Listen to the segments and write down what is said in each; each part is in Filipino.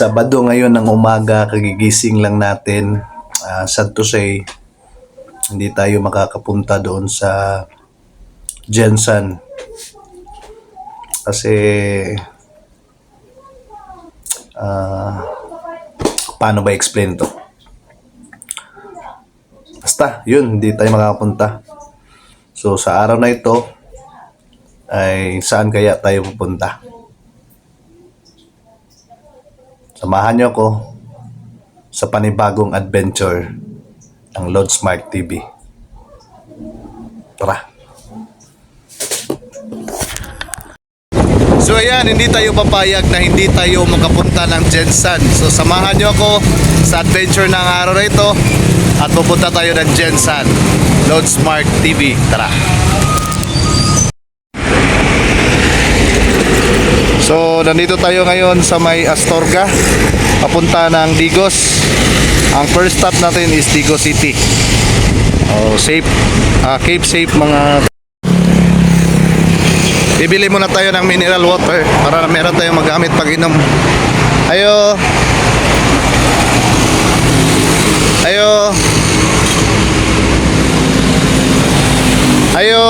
Sabado ngayon ng umaga, kagigising lang natin. Sad to say, hindi tayo makakapunta doon sa Jensen. Kasi, paano ba explain to? Basta, yun, hindi tayo makakapunta. So, sa araw na ito, ay saan kaya tayo pupunta? Samahan niyo ako sa panibagong adventure ng Lord Smart TV. Tara! So ayan, hindi tayo papayag na hindi tayo makapunta ng Jensen. So samahan niyo ako sa adventure ng araw na ito at pupunta tayo ng Jensen. Lord Smart TV. Tara! So nandito tayo ngayon sa may Astorga, papunta ng Digos. Ang first stop natin is Digos City. Safe, Cape Safe mga. Bibili muna tayo ng mineral water para meron tayong magamit pag inom. Ayo. Ayo. Ayo.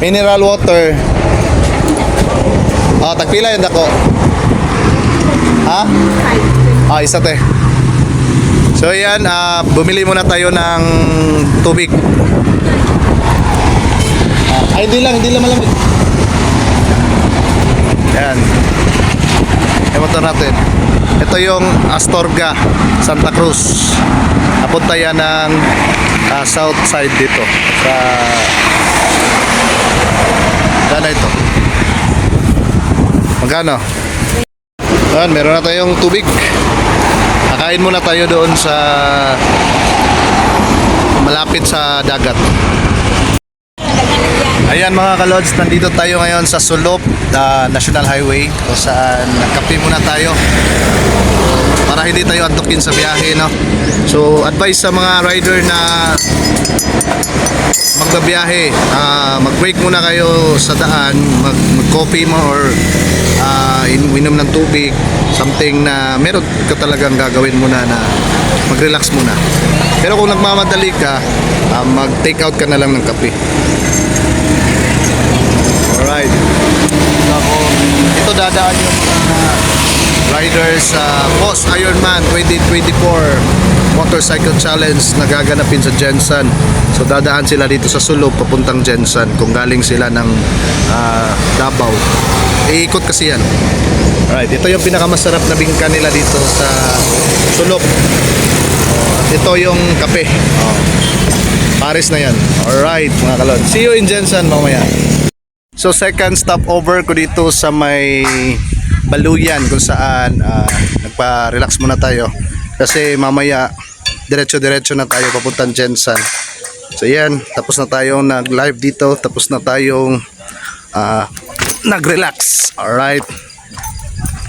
Mineral water. Tagpila yun ako. Ha? Isa te. So yan, bumili muna tayo ng tubig. Hindi lang malamig. Yan. Yung motor natin. Ito yung Astorga, Santa Cruz. Napunta yan ng south side dito. Sa sana ito. Magkano? Ayan, meron na tayong tubig. Nakain muna tayo doon sa malapit sa dagat. Ayan mga kalods, nandito tayo ngayon sa Sulop National Highway kung saan nagkape muna tayo para hindi tayo antukin sa biyahe, no? So advice sa mga rider na magbabiyahe, mag-break muna kayo sa daan, mag-coffee mo or inom ng tubig, something na meron ka talagang gagawin muna na mag-relax muna. Pero kung nagmamadali ka, mag-take out ka na lang ng kape. Alright. Ako, ito dadaan yung mga riders sa Post Ironman 2024 Motorcycle Challenge na gaganapin sa Jensen. So dadaan sila dito sa Sulop papuntang Jensen kung galing sila ng Davao. Iikot kasi yan. Alright, ito yung pinakamasarap na bingka nila dito sa Sulop. At ito yung kape. Paris na yan. Alright mga kalod. See you in Jensen mamaya. So second stopover ko dito sa may Baluyan kung saan nagpa-relax muna tayo. Kasi mamaya diretso na tayo papuntang Jensen. So yan, tapos na tayong nag-live dito. Tapos na tayong nag-relax. Alright.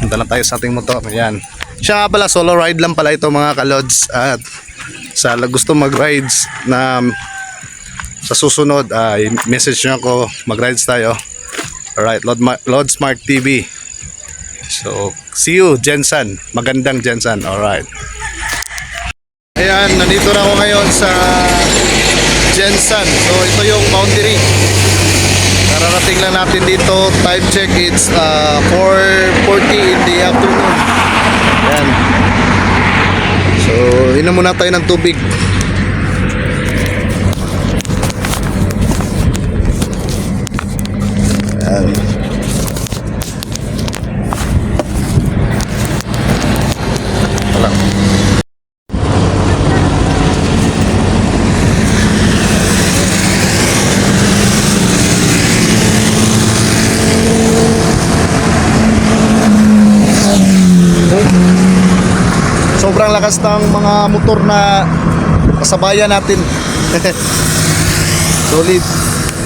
Punta lang tayo sa ating motor. Ayan. Siya nga pala, solo ride lang pala ito mga kalods. At sa gusto mag-rides na sa susunod, message nyo ako, mag-rides tayo. Alright, Lord Smart TV. So, see you, Jensen. Magandang Jensen. Alright. Ayan, nandito na ako ngayon sa Jensen. So, ito yung boundary. Kararating lang natin dito. Time check, it's 4:40 in the afternoon. Ayan. So, inom muna tayo ng tubig. Ayan. Sobrang lakas ng mga motor na kasabayan natin. Solid.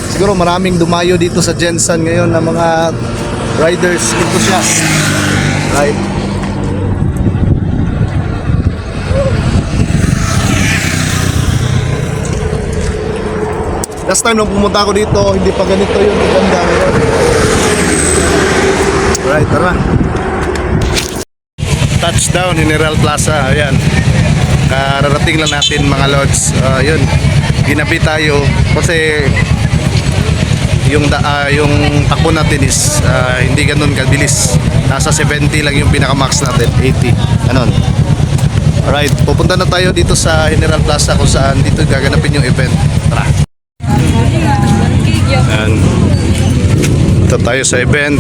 Siguro maraming dumayo dito sa Jensen ngayon na mga riders enthusiast. Right. Last time nung pumunta ako dito, hindi pa ganito yung ganda ngayon. Alright, tara. Touchdown, General Plaza. Ayan. Kararating lang natin mga lods. Yun. Ginabi tayo kasi yung takbo natin is hindi ganun kabilis. Nasa 70 lang yung pinaka-max natin, 80. Ganon. Alright, pupunta na tayo dito sa General Plaza kung saan dito gaganapin yung event. Tara. Ayan. Ito tayo sa event.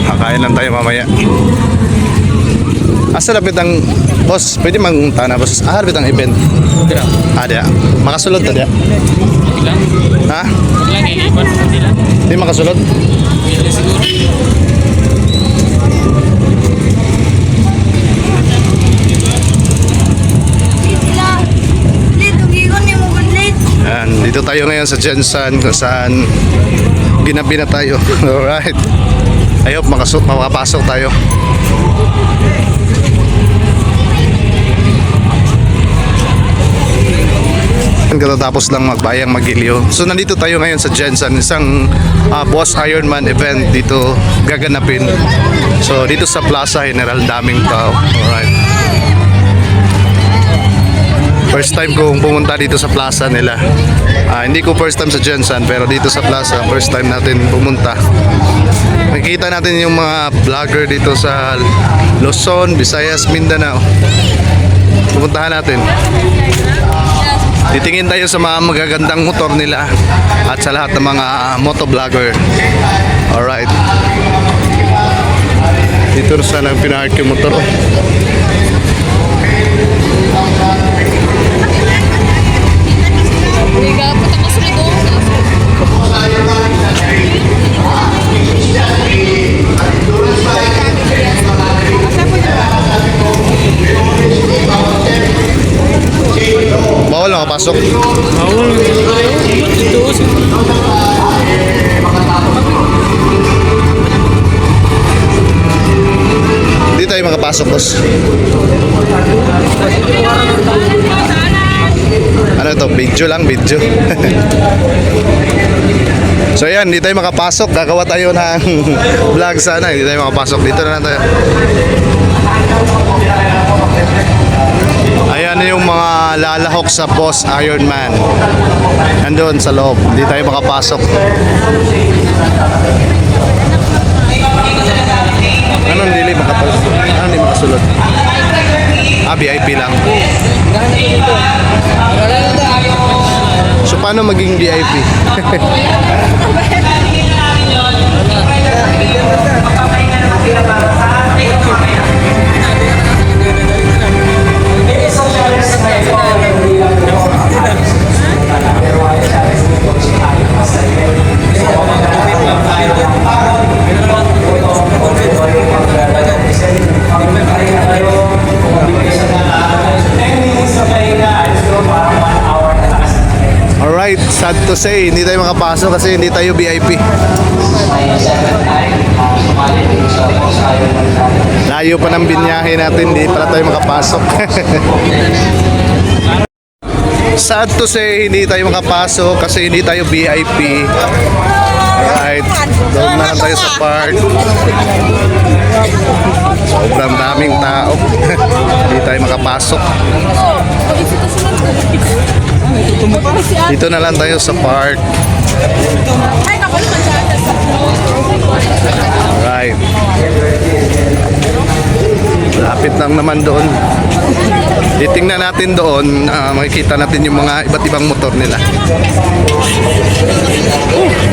Kakain lang tayo mamaya. Asa lapit ang boss? Pwede mangunta na boss. Lapit ang event. Ada. Makasulod ta dia. Ha? Di makasulod. Yan, dito tayo ngayon sa Jensen kung saan ginabi na tayo. Alright. I hope makapasok tayo. Katatapos lang magbayang Magilio. So nandito tayo ngayon sa Jensen, isang Boss Ironman event dito gaganapin. So dito sa Plaza General, daming tao. Alright. First time kong pumunta dito sa plaza nila. Hindi ko first time sa Jensen, pero dito sa plaza, first time natin pumunta. Nakikita natin yung mga vlogger dito sa Luzon, Visayas, Mindanao. Pupuntahan natin. Titingin tayo sa mga magagandang motor nila at sa lahat ng mga motovlogger. Alright. Dito na lang pinark yung motor. Bawal makapasok. Bawal. Ito sih. Hindi tayo makapasok, boss. Ano to? Video lang, video. So yan, hindi tayo makapasok. Gagawa tayo ng vlog sana. Hindi tayo makapasok. Dito na lang tayo. Ayan yung mga lalahok sa Boss Ironman. Nandun sa loob. Hindi tayo makapasok. Anong dili makapasok? Anong hindi makasulod? VIP lang. So paano maging VIP? Alright, sad to say, hindi tayo makapasok kasi hindi tayo VIP. Layo pa ng binyahe natin, hindi pala tayo makapasok. Sad to say, hindi tayo makapasok kasi hindi tayo VIP. Alright, doon na lang tayo sa park. Sobrang daming tao. Hindi tayo makapasok. Dito na lang tayo sa park. Alright. Lapit lang naman doon. Titingnan natin doon, makikita natin yung mga iba't ibang motor nila.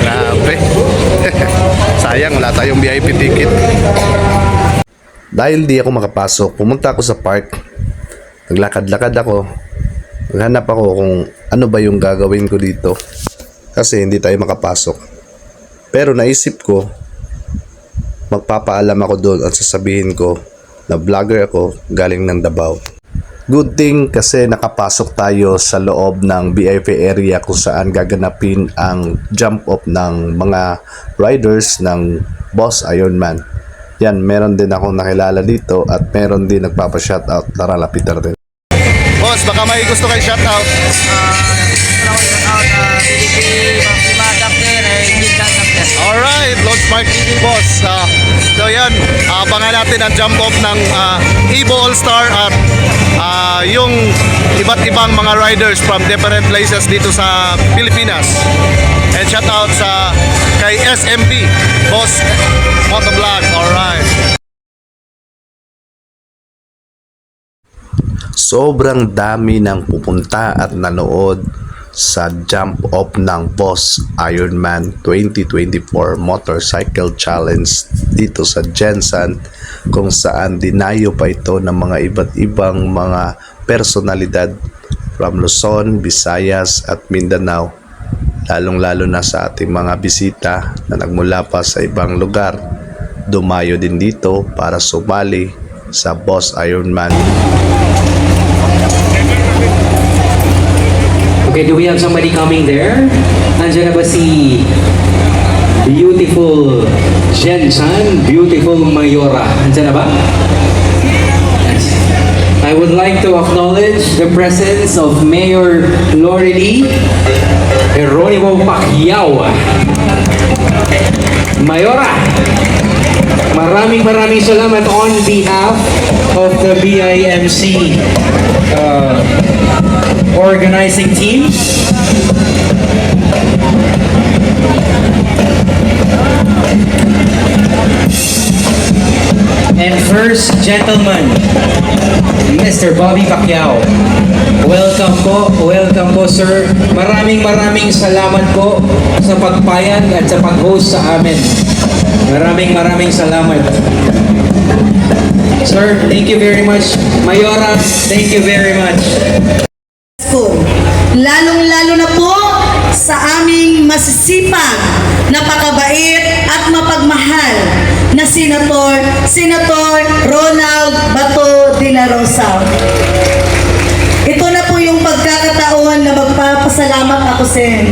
Grabe. Sayang, wala tayong VIP ticket. Dahil di ako makapasok, pumunta ako sa park. Naglakad-lakad ako. Naghanap ako kung ano ba yung gagawin ko dito. Kasi hindi tayo makapasok. Pero naisip ko, magpapaalam ako doon at sasabihin ko na vlogger ako galing ng Davao. Good thing kasi nakapasok tayo sa loob ng VIP area kung saan gaganapin ang jump off ng mga riders ng Boss Ironman. Yan, meron din akong nakilala dito at meron din nagpapa-shoutout. Tara, lapitan din. Boss, baka may gusto kayo shoutout. Alright, Lord Smart TV, boss. So yan, abangan natin ang jump off ng Evo All-Star at yung iba't ibang mga riders from different places dito sa Pilipinas. And shout out sa kay SMB, Boss Motovlog. Alright. Sobrang dami ng pupunta at nanood sa jump off ng Boss Ironman 2024 Motorcycle Challenge dito sa Jensan, kung saan dinayo pa ito ng mga iba't ibang mga personalidad from Luzon, Visayas at Mindanao, lalong-lalo na sa ating mga bisita na nagmula pa sa ibang lugar. Dumayo din dito para sumali sa Boss Ironman. Okay, do we have somebody coming there? Nandiyan na ba si beautiful Jensan, beautiful Mayora? Nandiyan na ba? Yes. I would like to acknowledge the presence of Mayor Lorely Geronimo Pacquiao. Mayora, maraming salamat on behalf of the BIMC organizing team. And first gentleman, Mr. Bobby Pacquiao. Welcome po sir. Maraming salamat po sa pagpayag at sa pag-host sa amin. Maraming salamat. Sir, thank you very much. Mayora, thank you very much. Lalong-lalo na po sa aming masisipag, napakabait at mapagmahal na Senator Ronald Bato de la Rosa. Ito na po yung pagkakataon na magpapasalamat ako Sen.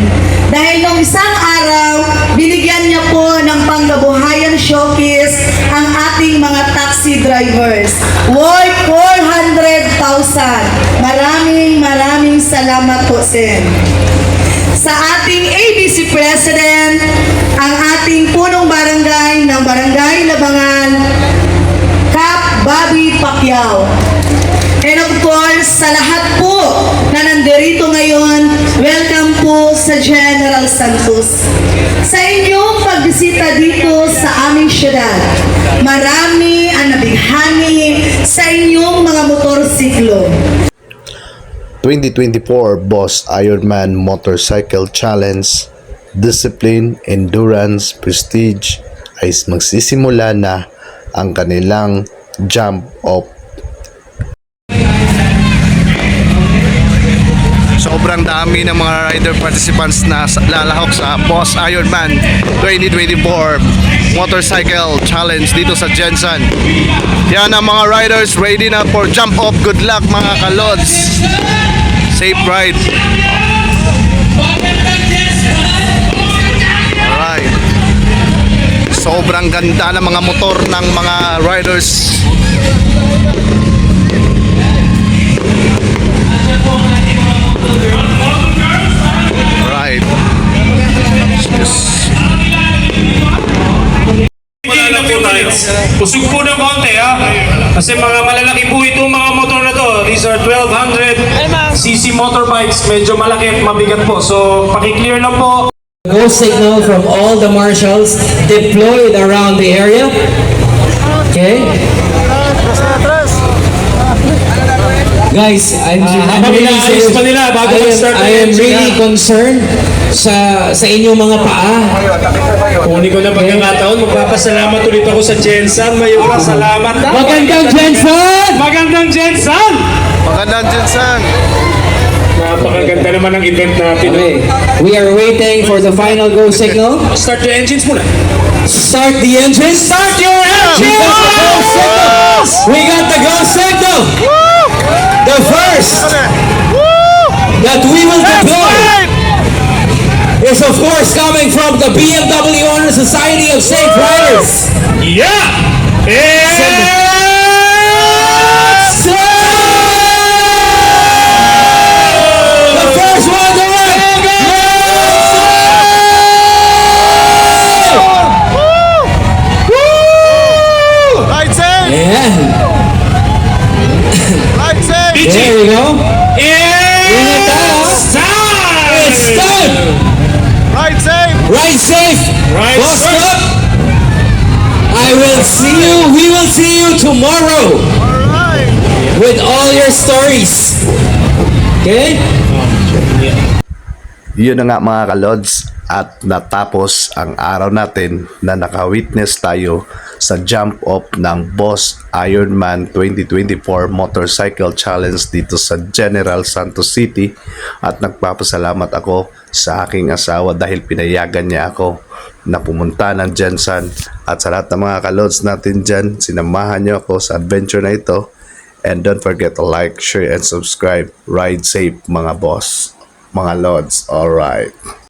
Dahil nung isang araw, binigyan niya po ng pangkabuhayan showcase ang ating mga taxi drivers. Worth 400,000. Maraming salamat po, Sen. Sa ating ABC President, ang ating punong barangay ng Barangay Labangan, Cap Bobby Pacquiao. And of course, sa lahat po na nandirito ngayon, welcome po sa General Santos. Sa inyong pagbisita dito sa aming syudad, marami ang nabighani sa inyong mga motorsiklo. 2024 Boss Ironman Motorcycle Challenge, Discipline, Endurance, Prestige ay magsisimula na ang kanilang jump off. Sobrang dami ng mga rider participants na lalahok sa Boss Ironman 2024 Motorcycle Challenge dito sa Jensan. Yan ang mga riders ready na for jump off. Good luck mga kalods. Safe ride. Alright. Sobrang ganda ng mga motor ng mga riders. Right. Wala na po tayo. Usog po ng konti ha. Kasi mga malalaki po itong mga motor na to. These are 1200cc motorbikes. Medyo malaki at mabigat po. So paki-clear lang po. Go signal from all the marshals deployed around the area. Okay? Guys, I'm really Ayos pa nila bago mag-start I am really concerned sa inyong mga paa. Kunin ko na pagkakataon. Magpapasalamat ulit ako sa Jensan. Mayura, salamat na. Magandang Jensen! Magandang Jensan! Magandang Jensan. Napakaganda naman ang event natin. Okay, we are waiting for the final go signal. Start the engines muna. Start the engine. Start your engines! We got the go signal. The first that we will deploy is of course coming from the BMW Honor Society of Safe Riders. Yeah! The first one to run. Ayan. Ride safe! There we go. It's It's time! time. Ride safe! Ride safe. Ride Boss safe. Club. I will see you. We will see you tomorrow Alright! with all your stories. Okay? Yun na nga mga kalods, at natapos ang araw natin na naka-witness tayo sa jump off ng Boss Ironman 2024 Motorcycle Challenge dito sa General Santos City, at nagpapasalamat ako sa aking asawa dahil pinayagan niya ako na pumunta ng Jensen. At sa lahat ng mga kalods natin dyan, sinamahan niyo ako sa adventure na ito, and don't forget to like, share, and subscribe. Ride safe mga boss, mga lods. Alright.